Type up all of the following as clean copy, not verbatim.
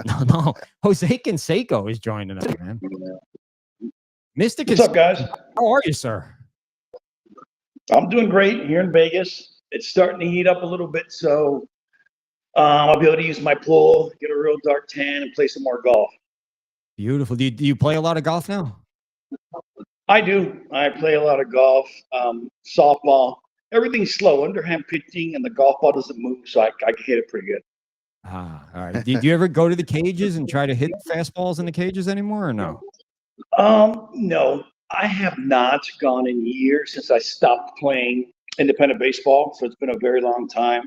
No. Jose Canseco is joining us, man. Mr. What's up, guys? How are you, sir? I'm doing great here in Vegas. It's starting to heat up a little bit, so I'll be able to use my pool, get a real dark tan, and play some more golf. Beautiful. Do you play a lot of golf now? I do. I play a lot of golf, softball. Everything's slow. Underhand pitching, and the golf ball doesn't move, so I can hit it pretty good. All right. Did you ever go to the cages and try to hit fastballs in the cages anymore, or no? No, I have not gone in years since I stopped playing independent baseball, so it's been a very long time.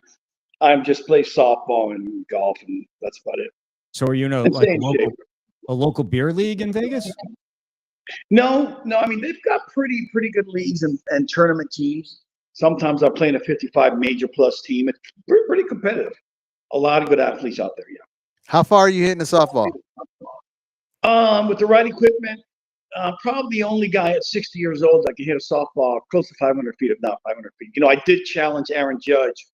I've just played softball and golf, and that's about it. So are you in a local beer league in Vegas? No. I mean, they've got pretty good leagues and tournament teams. Sometimes I play in a 55 major plus team. It's pretty competitive. A lot of good athletes out there, yeah. How far are you hitting the softball? With the right equipment, probably the only guy at 60 years old that can hit a softball close to 500 feet, if not 500 feet. You know, I did challenge Aaron Judge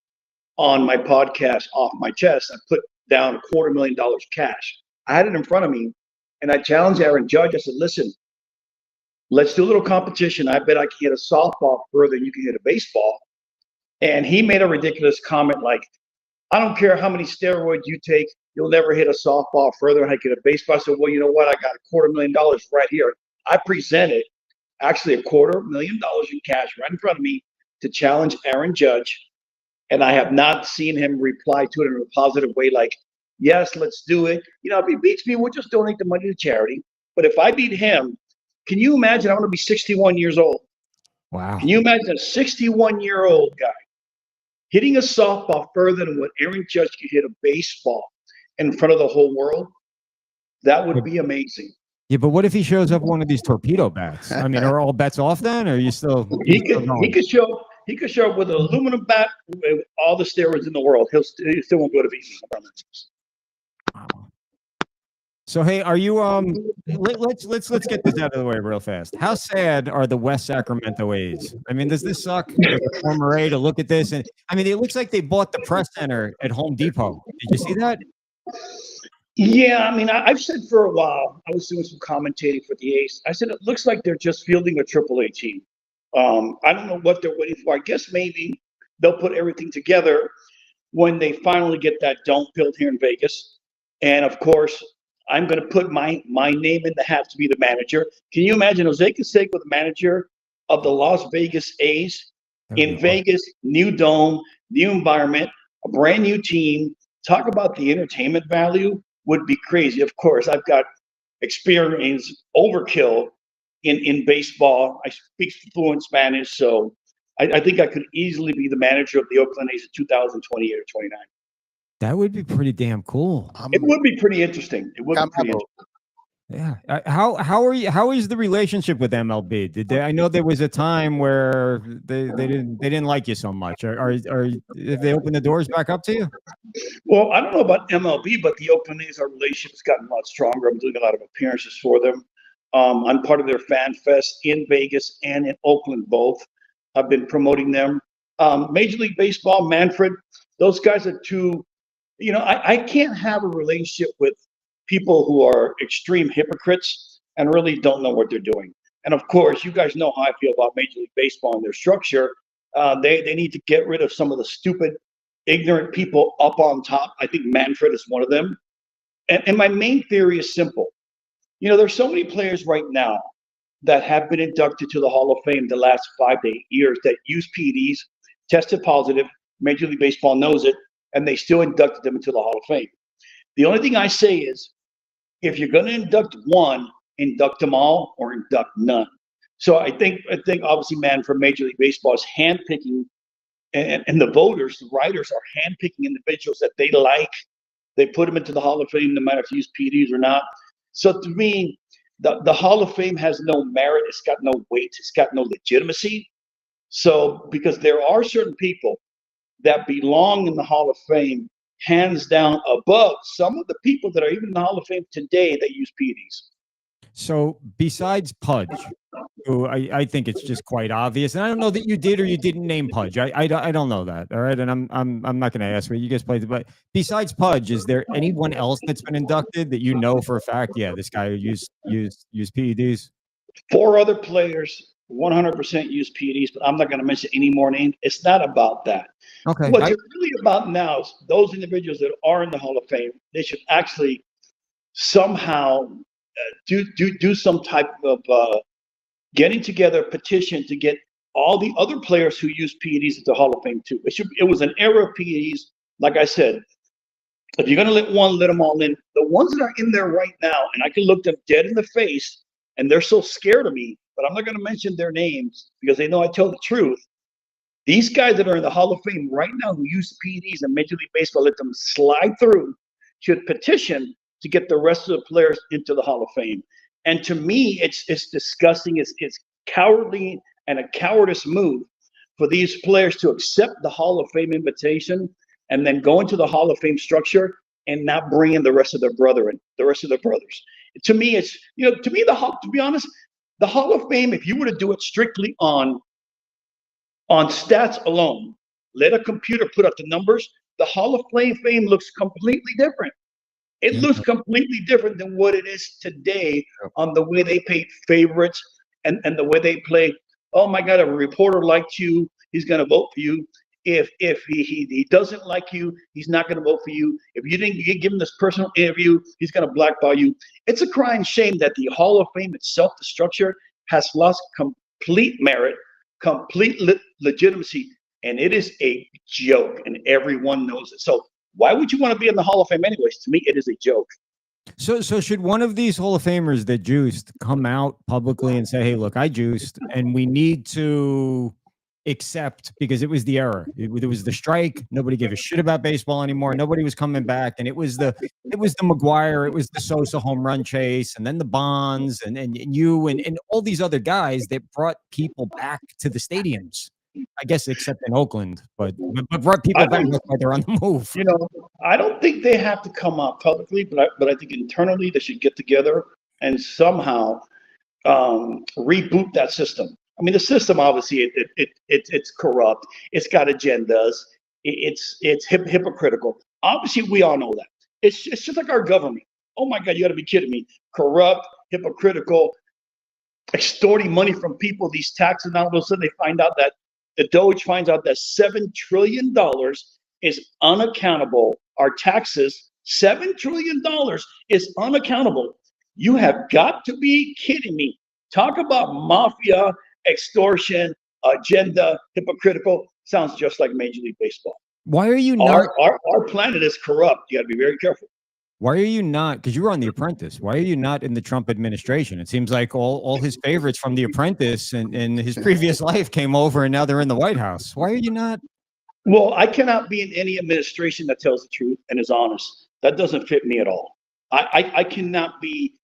on my podcast, Off My Chest. I put down $250,000 cash. I had it in front of me, and I challenged Aaron Judge. I said, listen, let's do a little competition. I bet I can hit a softball further than you can hit a baseball. And he made a ridiculous comment like, I don't care how many steroids you take, you'll never hit a softball further than I can hit a baseball. I said, well, you know what? I got $250,000 right here. I presented actually $250,000 in cash right in front of me to challenge Aaron Judge. And I have not seen him reply to it in a positive way like, yes, let's do it. You know, if he beats me, we'll just donate the money to charity. But if I beat him, can you imagine? I'm going to be 61 years old. Wow. Can you imagine a 61-year-old guy hitting a softball further than what Aaron Judge could hit a baseball in front of the whole world? That would be amazing. Yeah, but what if he shows up with one of these torpedo bats? I mean, are all bets off then, or are you still? He could show up with an aluminum bat with all the steroids in the world. He still won't go to Vegas. Wow. So hey, are you let's get this out of the way real fast. How sad are the West Sacramento A's? I mean, does this suck as a former A to look at this? And I mean, it looks like they bought the press center at Home Depot. Did you see that? Yeah, I mean, I've said for a while, I was doing some commentating for the A's. I said, it looks like they're just fielding a AAA team. I don't know what they're waiting for. I guess maybe they'll put everything together when they finally get that dome built here in Vegas. And of course, I'm going to put my name in the hat to be the manager. Can you imagine Jose Canseco, the manager of the Las Vegas A's in Vegas, new dome, new environment, a brand new team? Talk about the entertainment value would be crazy. Of course, I've got experience overkill in baseball. I speak fluent Spanish, so I think I could easily be the manager of the Oakland A's in 2028 or 29. That would be pretty damn cool. It would be pretty interesting. It would be pretty interesting. Yeah. How are you? How is the relationship with MLB? Did they? I know there was a time where they didn't like you so much. Are if they open the doors back up to you? Well, I don't know about MLB, but the Oakland A's, our relationship's gotten a lot stronger. I'm doing a lot of appearances for them. I'm part of their fan fest in Vegas and in Oakland both. I've been promoting them. Major League Baseball, Manfred, those guys are two. You know, I can't have a relationship with people who are extreme hypocrites and really don't know what they're doing. And of course, you guys know how I feel about Major League Baseball and their structure. They need to get rid of some of the stupid, ignorant people up on top. I think Manfred is one of them. And my main theory is simple. You know, there's so many players right now that have been inducted to the Hall of Fame the last 5 to 8 years that use PEDs, tested positive. Major League Baseball knows it, and they still inducted them into the Hall of Fame. The only thing I say is, if you're going to induct one, induct them all or induct none. So I think obviously, man, for Major League Baseball is handpicking, and the voters, the writers are handpicking individuals that they like. They put them into the Hall of Fame, no matter if you use PEDs or not. So to me, the Hall of Fame has no merit. It's got no weight. It's got no legitimacy. So because there are certain people that belong in the Hall of Fame, hands down above some of the people that are even in the Hall of Fame today that use PEDs. So besides Pudge, who I think it's just quite obvious, and I don't know that you did or you didn't name Pudge. I don't know that. All right, and I'm not going to ask where you guys played, but besides Pudge, is there anyone else that's been inducted that you know for a fact? Yeah, this guy used PEDs. 4 other players 100% use PEDs, but I'm not going to mention any more names. It's not about that. Okay, What it's really about now is those individuals that are in the Hall of Fame. They should actually somehow do some type of getting together a petition to get all the other players who use PEDs at the Hall of Fame too. It was an era of PEDs. Like I said, if you're going to let one, let them all in. The ones that are in there right now, and I can look them dead in the face, and they're so scared of me, but I'm not going to mention their names because they know I tell the truth. These guys that are in the Hall of Fame right now who use PEDs in Major League Baseball, let them slide through, should petition to get the rest of the players into the Hall of Fame. And to me, it's disgusting. It's cowardly and a cowardice move for these players to accept the Hall of Fame invitation and then go into the Hall of Fame structure and not bring in the rest of their brothers. To me, it's to be honest, the Hall of Fame, if you were to do it strictly on stats alone, let a computer put up the numbers, the Hall of Fame looks completely different. It looks completely different than what it is today on the way they pay favorites and the way they play. Oh my God, if a reporter liked you, he's going to vote for you. If he doesn't like you, he's not going to vote for you. If you didn't give him this personal interview, he's going to blackball you. It's a crying shame that the Hall of Fame itself, the structure, has lost complete merit, complete legitimacy, and it is a joke, and everyone knows it. So why would you want to be in the Hall of Fame anyways? To me, it is a joke. So should one of these Hall of Famers that juiced come out publicly and say, "Hey, look, I juiced, and we need to accept because it was the era. It was the strike. Nobody gave a shit about baseball anymore. Nobody was coming back, and it was the McGuire, it was the Sosa home run chase, and then the Bonds, and you and all these other guys that brought people back to the stadiums." I guess except in Oakland, but brought people back like they're on the move. I don't think they have to come out publicly, but I think internally they should get together and somehow reboot that system. I mean, the system obviously it's corrupt. It's got agendas. It's hypocritical. Obviously, we all know that. It's just like our government. Oh my God, you got to be kidding me! Corrupt, hypocritical, extorting money from people. These taxes, and all of a sudden they find out that the Doge finds out that $7 trillion is unaccountable. Our taxes, $7 trillion is unaccountable. You have got to be kidding me. Talk about mafia, extortion, agenda, hypocritical. Sounds just like Major League Baseball. Why are you not? Our planet is corrupt. You got to be very careful. Why are you not? Because you were on The Apprentice. Why are you not in the Trump administration? It seems like all his favorites from The Apprentice and his previous life came over, and now they're in the White House. Why are you not? Well, I cannot be in any administration that tells the truth and is honest. That doesn't fit me at all. I cannot be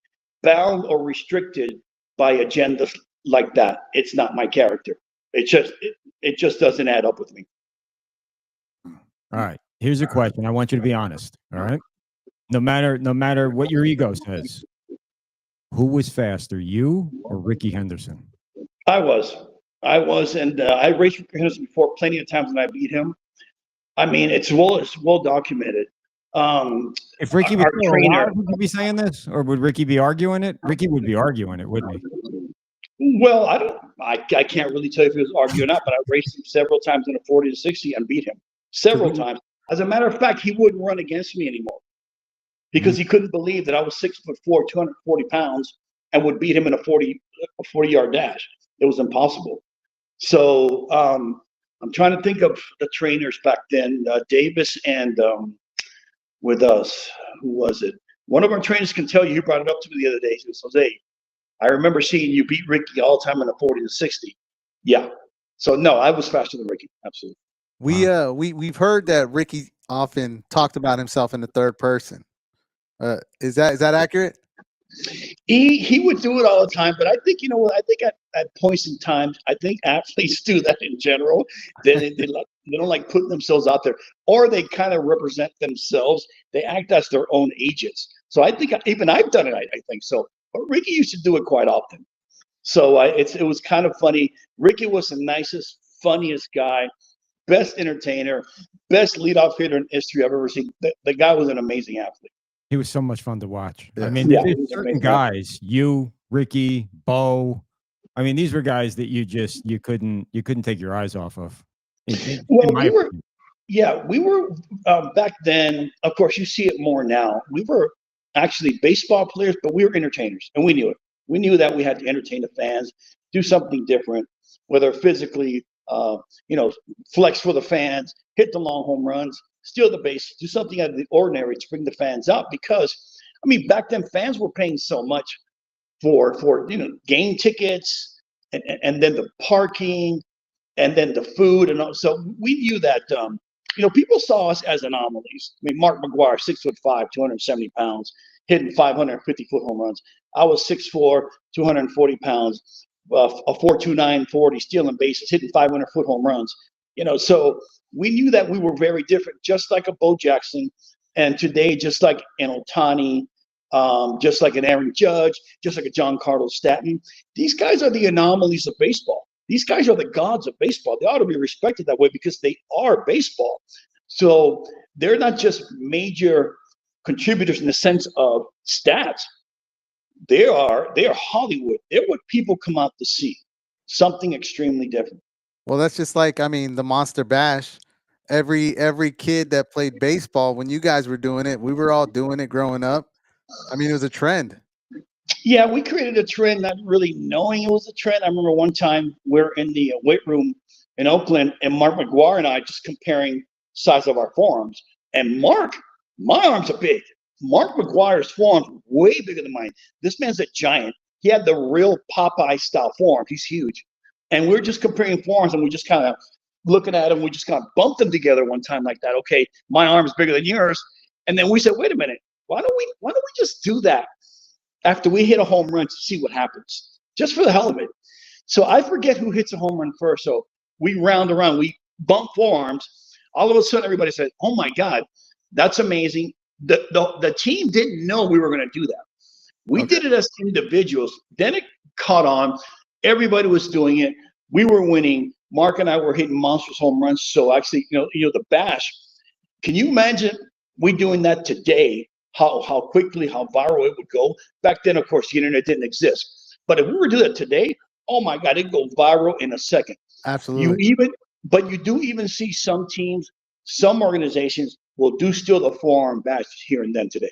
bound or restricted by agendas like that. It's not my character. It just doesn't add up with me. All right. Here's a question. I want you to be honest. All right. No matter what your ego says, who was faster, you or Ricky Henderson? I was, and I raced Ricky Henderson before plenty of times, and I beat him. I mean, it's well documented. If Ricky was still alive, would you be saying this, or would Ricky be arguing it? Ricky would be arguing it, wouldn't he? Well, I can't really tell you if he was arguing or not, but I raced him several times in a 40 to 60 and beat him several times. As a matter of fact, he wouldn't run against me anymore, because he couldn't believe that I was 6'4", 240 pounds, and would beat him in a 40-yard dash. It was impossible. So I'm trying to think of the trainers back then, Davis and with us, who was it? One of our trainers can tell you, he brought it up to me the other day. He says, Jose, I remember seeing you beat Ricky all the time in a 40 to 60. Yeah. So no, I was faster than Ricky. Absolutely. We've heard that Ricky often talked about himself in the third person. Is that accurate? He would do it all the time, but I think I think at points in time, I think athletes do that in general. They don't like putting themselves out there, or they kind of represent themselves. They act as their own agents. So I think even I've done it. I think so. but Ricky used to do it quite often. So it was kind of funny. Ricky was the nicest, funniest guy, best entertainer, best leadoff hitter in history I've ever seen. The guy was an amazing athlete. He was so much fun to watch. Yeah. I mean, Yeah, there's he was certain amazing. guys, you, Ricky, Bo. I mean, these were guys that you couldn't take your eyes off of. Well, we were back then. Of course, you see it more now. We were actually baseball players, but we were entertainers, and we knew it. We knew that we had to entertain the fans, do something different, whether physically, flex for the fans, hit the long home runs, steal the base, do something out of the ordinary to bring the fans out. Because, I mean, back then fans were paying so much for game tickets and then the parking and then the food and all. So we knew that people saw us as anomalies. I mean, Mark McGwire, 6'5", 270 pounds, hitting 550-foot home runs. I was 6'4", 240 pounds, a 4.29 40, stealing bases, hitting 500-foot home runs. So we knew that we were very different, just like a Bo Jackson, and today just like an Ohtani, just like an Aaron Judge, just like a Giancarlo Stanton. These guys are the anomalies of baseball. These guys are the gods of baseball. They ought to be respected that way because they are baseball. So they're not just major contributors in the sense of stats. They are Hollywood. They're what people come out to see. Something extremely different. Well, that's just like, I mean, the Monster Bash. Every kid that played baseball, when you guys were doing it, we were all doing it growing up. I mean, it was a trend. Yeah, we created a trend, not really knowing it was a trend. I remember one time we're in the weight room in Oakland, and Mark McGwire and I just comparing size of our forearms. And Mark, my arms are big. Mark McGwire's forearms are way bigger than mine. This man's a giant. He had the real Popeye style forearms. He's huge. And we're just comparing forearms, and we just kind of looking at him. We just kind of bumped them together one time like that. Okay, my arm's bigger than yours. And then we said, wait a minute, why don't we just do that after we hit a home run to see what happens, just for the hell of it. So I forget who hits a home run first. So we round around, we bump forearms. All of a sudden, everybody said, oh my God, that's amazing. The team didn't know we were going to do that. We did it as individuals. Then it caught on. Everybody was doing it. We were winning. Mark and I were hitting monstrous home runs. So actually, the bash, can you imagine we doing that today? How quickly, how viral it would go. Back then, of course, the internet didn't exist. But if we were to do that today, oh my God, it'd go viral in a second. Absolutely. But you do even see some teams, some organizations will do still the forearm bash here and then today.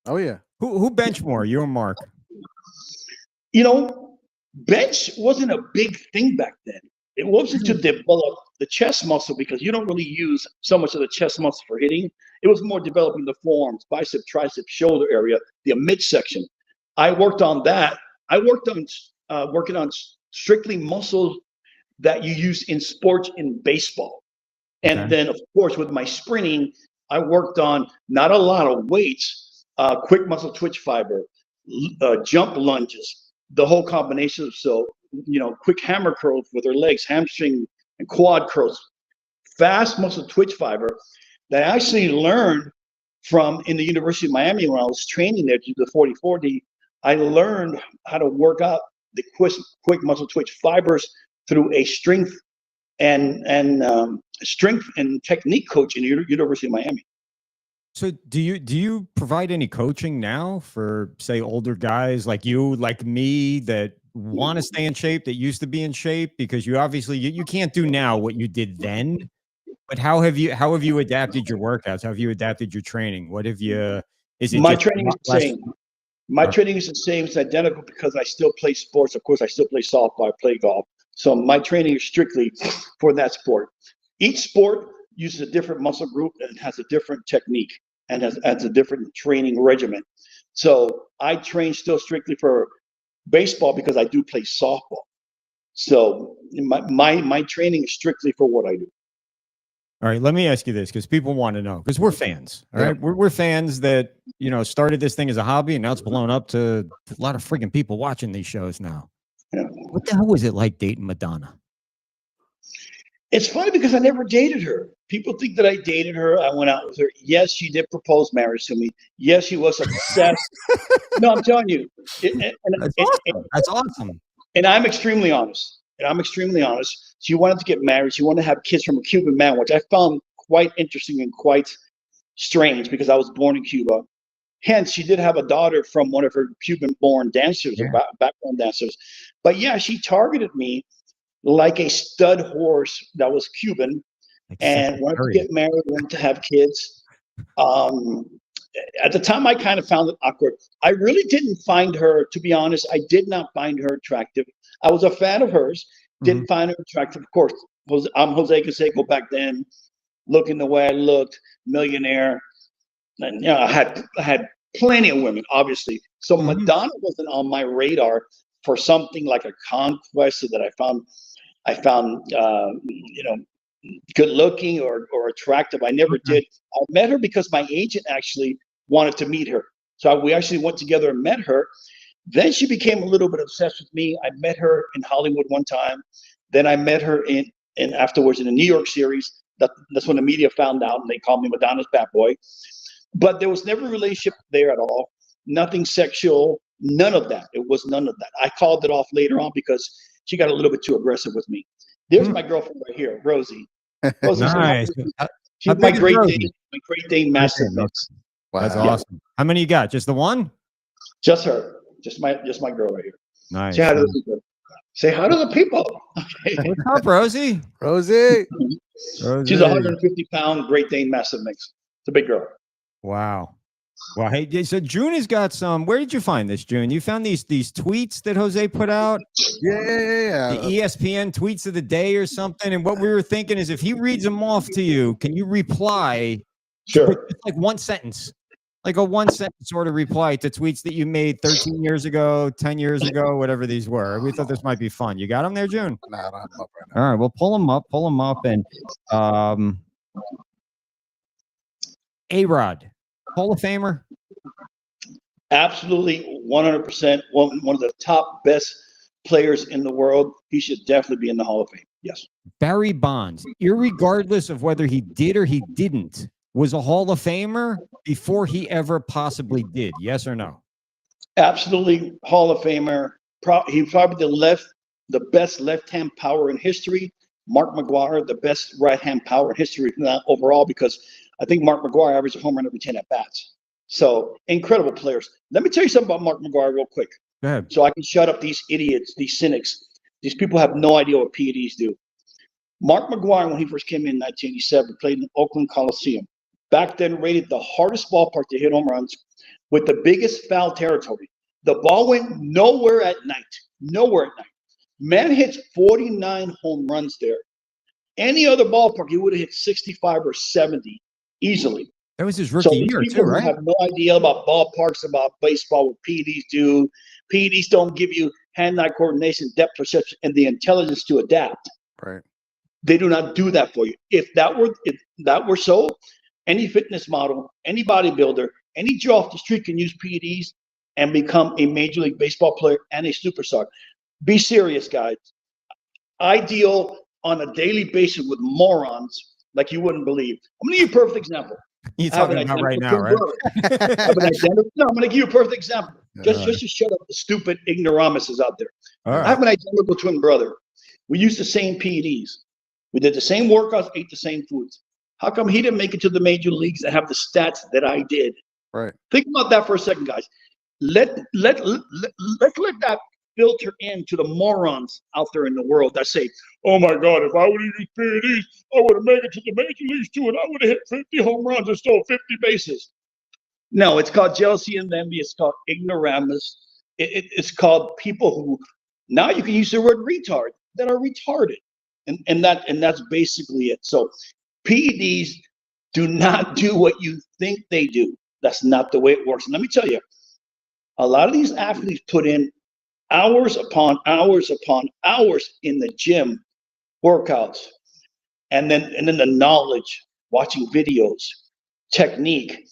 Oh yeah. Who bench more, you or Mark? Bench wasn't a big thing back then. It wasn't to develop the chest muscle because you don't really use so much of the chest muscle for hitting. It was more developing the forearms, bicep, tricep, shoulder area, the midsection. I worked on that. I worked on working on strictly muscles that you use in sports in baseball. And then, of course, with my sprinting, I worked on not a lot of weights, quick muscle twitch fiber, jump lunges, the whole combination. So, quick hammer curls with her legs, hamstring and quad curls, fast muscle twitch fiber that I actually learned from in the University of Miami when I was training there to do the 40-40. I learned how to work out the quick muscle twitch fibers through a strength and technique coach in the University of Miami. So do you provide any coaching now for, say, older guys like you, like me, that want to stay in shape, that used to be in shape? Because you obviously you can't do now what you did then. But how have you adapted your workouts? How have you adapted your training? What have you? Is it my just training is the same? My training is the same. It's identical because I still play sports. Of course, I still play softball. I play golf. So my training is strictly for that sport. Each sport uses a different muscle group and has a different technique and has a different training regimen. So I train still strictly for baseball because I do play softball. So my training is strictly for what I do. All right, let me ask you this because people want to know, because we're fans. All right, we're fans that started this thing as a hobby and now it's blown up to a lot of freaking people watching these shows now. Yeah. What the hell was it like dating Madonna? It's funny because I never dated her. People think that I dated her. I went out with her. Yes, she did propose marriage to me. Yes, she was obsessed. No, I'm telling you. That's awesome. That's awesome. And I'm extremely honest. She wanted to get married. She wanted to have kids from a Cuban man, which I found quite interesting and quite strange because I was born in Cuba. Hence, she did have a daughter from one of her Cuban-born dancers or background dancers. But yeah, she targeted me like a stud horse that was Cuban and wanted to get married, wanted to have kids. At the time, I kind of found it awkward. I really didn't find her, to be honest, I did not find her attractive. I was a fan of hers, didn't find her attractive. Of course, I'm Jose Canseco back then, looking the way I looked, millionaire. And I had plenty of women, obviously. So Madonna wasn't on my radar for something like a conquest that I found good looking or attractive. I never did. I met her because my agent actually wanted to meet her. So we actually went together and met her. Then she became a little bit obsessed with me. I met her in Hollywood one time. Then I met her in afterwards in the New York series. That's when the media found out and they called me Madonna's bad boy. But there was never a relationship there at all. Nothing sexual, none of that. It was none of that. I called it off later on because she got a little bit too aggressive with me. There's my girlfriend right here, Rosie. Nice. She's my Great Dane master mix. Wow. That's awesome. How many you got? Just the one? Just her. Just my girl right here. Nice. Say hi to the people. Say hi to the people. Okay. What's up, Rosie? Rosie. She's a 150-pound Great Dane massive mix. It's a big girl. Wow. Well, hey, so June has got some. Where did you find this, June? You found these tweets that Jose put out? Yeah. The ESPN tweets of the day or something. And what we were thinking is if he reads them off to you, can you reply? Sure. Like one sentence. Like a one sentence sort of reply to tweets that you made 13 years ago, 10 years ago, whatever these were. We thought this might be fun. You got them there, June? No, I don't have them up right now. All right, well, pull them up. And A-Rod, Hall of Famer? Absolutely, 100%. One of the top best players in the world. He should definitely be in the Hall of Fame. Yes. Barry Bonds, irregardless of whether he did or he didn't, was a Hall of Famer before he ever possibly did. Yes or no? Absolutely, Hall of Famer. He's probably the best left-hand power in history. Mark McGwire, the best right-hand power in history overall, because I think Mark McGwire averaged a home run every 10 at-bats. So, incredible players. Let me tell you something about Mark McGwire real quick. Go ahead. So I can shut up these idiots, these cynics. These people have no idea what PEDs do. Mark McGwire, when he first came in 1987, played in Oakland Coliseum. Back then, rated the hardest ballpark to hit home runs with the biggest foul territory. The ball went nowhere at night. Nowhere at night. Man hits 49 home runs there. Any other ballpark, he would have hit 65 or 70 easily. That was his rookie year, too, right? Have no idea about ballparks, about baseball, what PEDs do. PEDs don't give you hand-eye coordination, depth perception, and the intelligence to adapt. Right. They do not do that for you. If that were so, any fitness model, any bodybuilder, any Joe off the street can use PEDs and become a Major League Baseball player and a superstar. Be serious, guys. I deal on a daily basis with morons like you wouldn't believe. I'm going to give you a perfect example. You're talking about right now, right? I'm going to give you a perfect example. Just to shut up the stupid ignoramuses out there. Right. I have an identical twin brother. We used the same PEDs. We did the same workouts, ate the same foods. How come he didn't make it to the major leagues and have the stats that I did? Right. Think about that for a second, guys. Let's let that filter into the morons out there in the world that say, "Oh my God, if I would have used PEDs, I would have made it to the major leagues too, and I would have hit 50 home runs and stole 50 bases." No, it's called jealousy and envy. It's called ignoramus. It's called people who now you can use the word retard that are retarded, and that's basically it. So PEDs do not do what you think they do. That's not the way it works. And let me tell you, a lot of these athletes put in hours upon hours upon hours in the gym, workouts, and then the knowledge, watching videos, technique.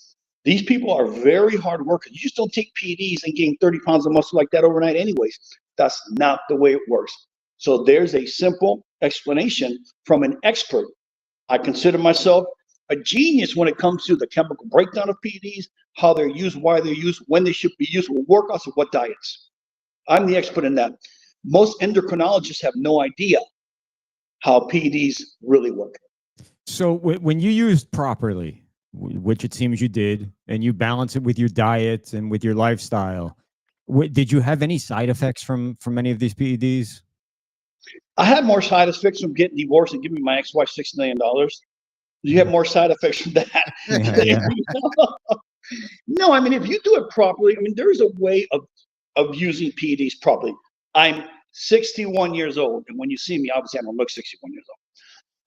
These people are very hard workers. You just don't take PEDs and gain 30 pounds of muscle like that overnight anyways. That's not the way it works. So there's a simple explanation from an expert I consider myself a genius when it comes to the chemical breakdown of PEDs, how they're used, why they're used, when they should be used, what workouts, and what diets. I'm the expert in that. Most endocrinologists have no idea how PEDs really work. So when you used properly, which it seems you did, and you balance it with your diet and with your lifestyle, did you have any side effects from any of these PEDs? I had more side effects from getting divorced and giving my ex-wife $6 million. You have more side effects from that. Yeah. No, I mean, if you do it properly, I mean, there's a way of using PEDs properly. I'm 61 years old, and when you see me, obviously I don't look 61 years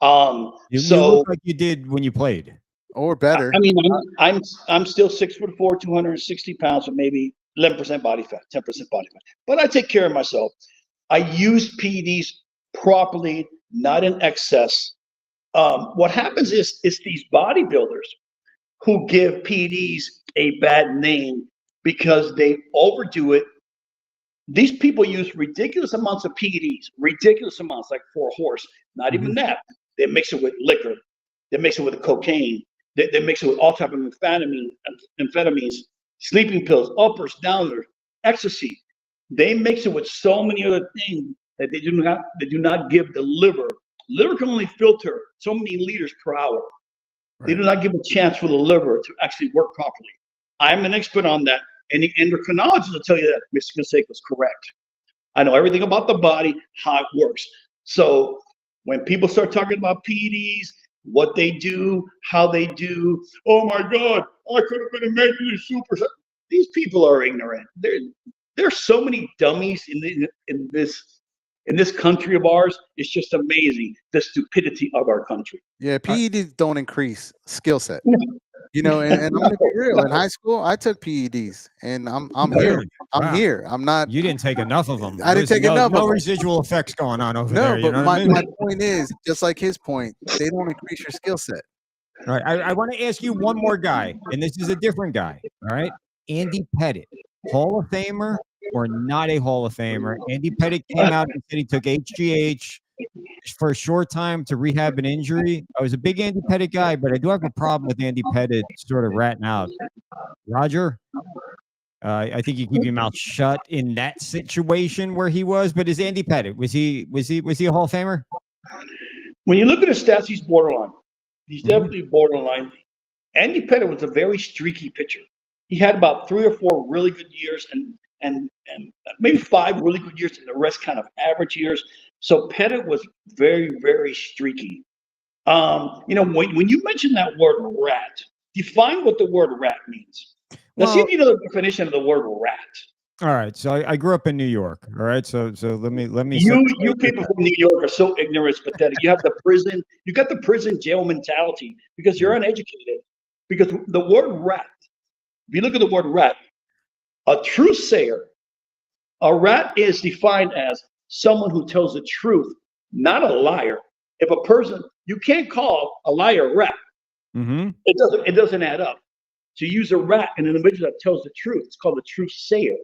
old. You So look like you did when you played. Or better. I mean, I'm still 6'4", 260 pounds, with maybe 11% body fat, 10% body fat. But I take care of myself. I use PEDs properly, not in excess. What happens is these bodybuilders who give PEDs a bad name because they overdo it. These people use ridiculous amounts of PEDs, ridiculous amounts, like for a horse. Not even that. They mix it with liquor. They mix it with cocaine. They mix it with all type of amphetamines, sleeping pills, uppers, downers, ecstasy. They mix it with so many other things that they do not give the liver. Liver can only filter so many liters per hour. Right. They do not give a chance for the liver to actually work properly. I'm an expert on that. And the endocrinologist will tell you that Mr. Canseco is correct. I know everything about the body, how it works. So when people start talking about PEDs, what they do, how they do, oh my God, I could have been a Major League Super Star. These people are ignorant. There's so many dummies in this country of ours. It's just amazing, the stupidity of our country. Yeah, PEDs don't increase skill set. You know, and I'm gonna be real. In high school, I took PEDs, and I'm here. I'm here. I'm not. You didn't take enough of them. I didn't take enough. No residual effects going on over there. No, but my point is, just like his point, they don't increase your skill set. All right. I want to ask you one more guy, and this is a different guy. All right, Andy Pettitte, Hall of Famer or not a Hall of Famer? Andy Pettitte came out and said he took HGH for a short time to rehab an injury. I was a big Andy Pettitte guy, but I do have a problem with Andy Pettitte sort of ratting out. Roger, I think you keep your mouth shut in that situation where he was. But is Andy Pettitte, was he a Hall of Famer? When you look at his stats, he's borderline. He's definitely borderline. Andy Pettitte was a very streaky pitcher. He had about 3 or 4 really good years and maybe 5 really good years, and the rest kind of average years. So Pettitte was very, very streaky. You know, when you mention that word rat, define what the word rat means. Let's see if you know the definition of the word rat. All right. So I grew up in New York. All right. So let me. You people from New York are so ignorant, it's pathetic. You have the prison. You got the prison jail mentality because you're uneducated. Because the word rat. If you look at the word rat, a truth sayer, a rat is defined as someone who tells the truth, not a liar. If a person, you can't call a liar a rat. It doesn't add up. To use a rat in an individual that tells the truth, it's called a truth sayer.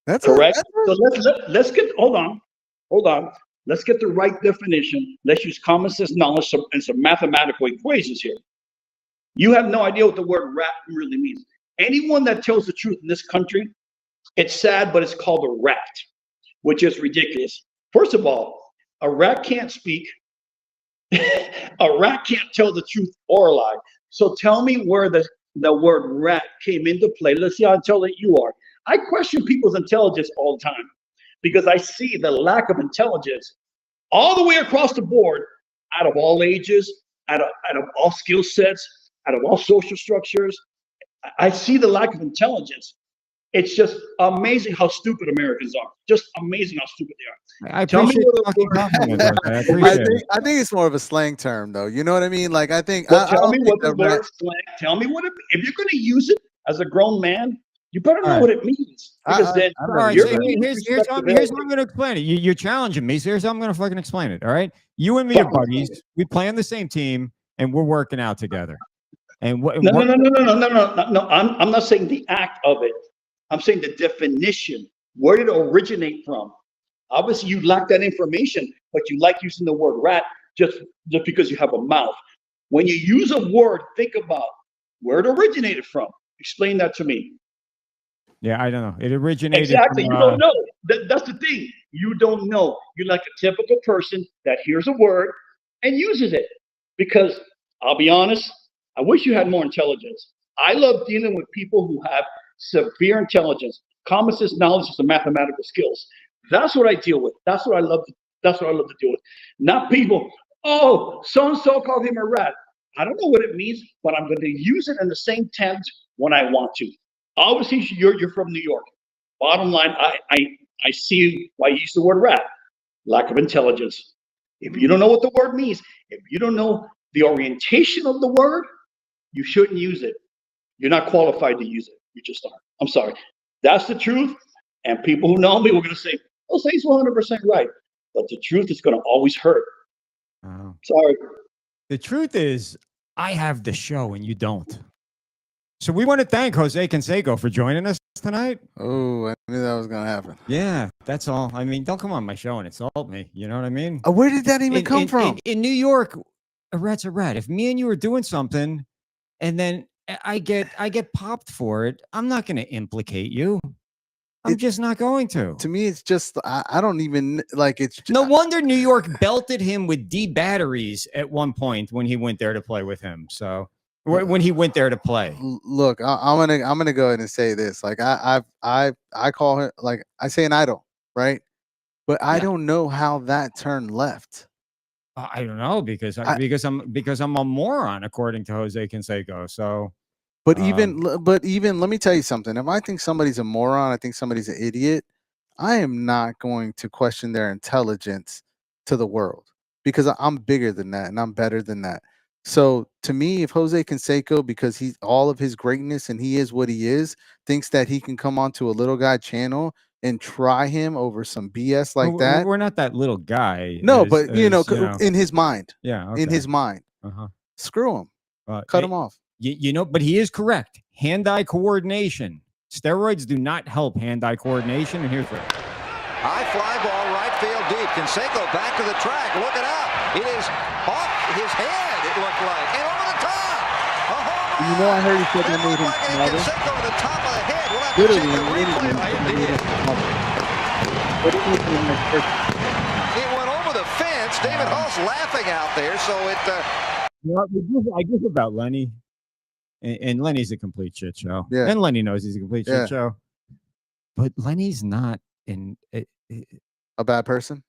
That's correct. So let's get hold on. Let's get the right definition. Let's use common sense knowledge and some mathematical equations here. You have no idea what the word rat really means. Anyone that tells the truth in this country, it's sad, but it's called a rat, which is ridiculous. First of all, a rat can't speak. A rat can't tell the truth or lie. So tell me where the word rat came into play. Let's see how intelligent you are. I question people's intelligence all the time because I see the lack of intelligence all the way across the board, out of all ages, out of all skill sets, out of all social structures. I see the lack of intelligence. It's just amazing how stupid Americans are. Just amazing how stupid they are. I appreciate I think it's more of a slang term, though. You know what I mean? Like, I think. Well, tell me what the word slang. Tell me what if you're going to use it as a grown man, you better know what it means. Because then, all right. So here's how I'm going to explain it. You're challenging me, so here's how I'm going to fucking explain it. All right. You and me are buddies. We play on the same team, and we're working out together. And no. I'm not saying the act of it. I'm saying the definition. Where did it originate from? Obviously, you lack that information, but you like using the word rat just because you have a mouth. When you use a word, think about where it originated from. Explain that to me. Yeah, I don't know. It originated Exactly. from, You don't know. That's the thing. You don't know. You're like a typical person that hears a word and uses it. Because I'll be honest, I wish you had more intelligence. I love dealing with people who have severe intelligence, common sense knowledge, and mathematical skills. That's what I deal with. That's what I love. That's what I love to deal with. Not people. Oh, so and so called him a rat. I don't know what it means, but I'm going to use it in the same tense when I want to. Obviously, you're from New York. Bottom line, I see why you use the word rat. Lack of intelligence. If you don't know what the word means, if you don't know the orientation of the word, you shouldn't use it. You're not qualified to use it. You just aren't. I'm sorry. That's the truth. And people who know me were going to say, "Oh, say he's 100% right." But the truth is going to always hurt. Oh. Sorry. The truth is, I have the show and you don't. So we want to thank Jose Canseco for joining us tonight. Oh, I knew that was gonna happen. Yeah, that's all. I mean, don't come on my show and insult me. You know what I mean? Where did that even come from? In New York, a rat's a rat. If me and you are doing something, and then I get popped for it, I'm not going to implicate you. I'm just not going to. To me, it's just I don't even like it's. No wonder New York belted him with D batteries at one point when he went there to play with him. So when he went there to play. Look, I'm gonna go ahead and say this. Like I call her, like I say an idol, right? But I don't know how that turned left. I don't know because I'm a moron according to Jose Canseco. So, but even let me tell you something. If I think somebody's a moron, I think somebody's an idiot. I am not going to question their intelligence to the world because I'm bigger than that and I'm better than that. So to me, if Jose Canseco, because he's all of his greatness and he is what he is, thinks that he can come onto a little guy channel and try him over some BS like that. We're not that little guy. No, but you know, in his mind. Yeah. Okay. In his mind. Screw him. Cut him off. You know, but he is correct. Hand-eye coordination. Steroids do not help hand-eye coordination. And here's what. High fly ball, right field deep. Canseco back to the track. Looking out. It is off his head, it looked like. And over the top. A home run. You know, I heard he said that made him smarter. Canseco to the top of the head. We'll have literally, to check the replay. It went over the fence. David Hall's laughing out there, so it... I give about Lenny. And Lenny's a complete shit show. Yeah. And Lenny knows he's a complete shit show. But Lenny's not a bad person.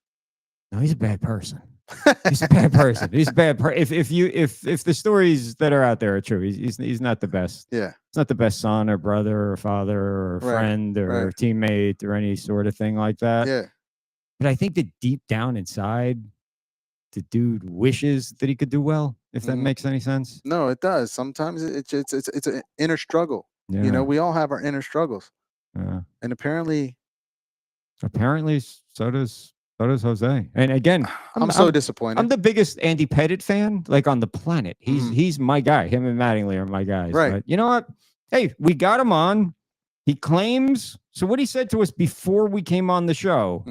No, he's a bad person. He's a bad person. He's a bad person. If the stories that are out there are true, he's not the best. Yeah. He's not the best son or brother or father or friend or teammate or any sort of thing like that. Yeah. But I think that deep down inside, the dude wishes that he could do well, if that makes any sense. No, it does. Sometimes it's an inner struggle. Yeah. You know, we all have our inner struggles. Yeah. And apparently so does Jose. And again, I'm so disappointed. I'm the biggest Andy Pettitte fan like on the planet. He's my guy. Him and Mattingly are my guys. Right. But you know what? Hey, we got him on. He claims. So what he said to us before we came on the show,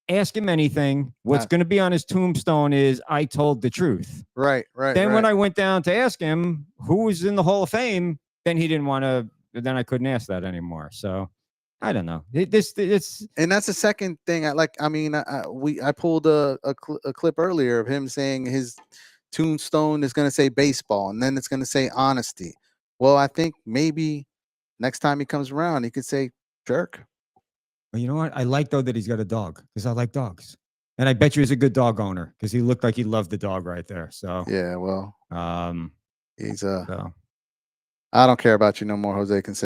ask him anything. What's going to be on his tombstone is I told the truth. Right. Then when I went down to ask him who was in the Hall of Fame, then he didn't want to. Then I couldn't ask that anymore. So I don't know. It's and that's the second thing. I pulled a clip earlier of him saying his tombstone is going to say baseball, and then it's going to say honesty. Well, I think maybe next time he comes around, he could say jerk. Well, you know what? I like though that he's got a dog because I like dogs, and I bet you he's a good dog owner because he looked like he loved the dog right there. So yeah, well, he's I don't care about you no more, Jose Canseco.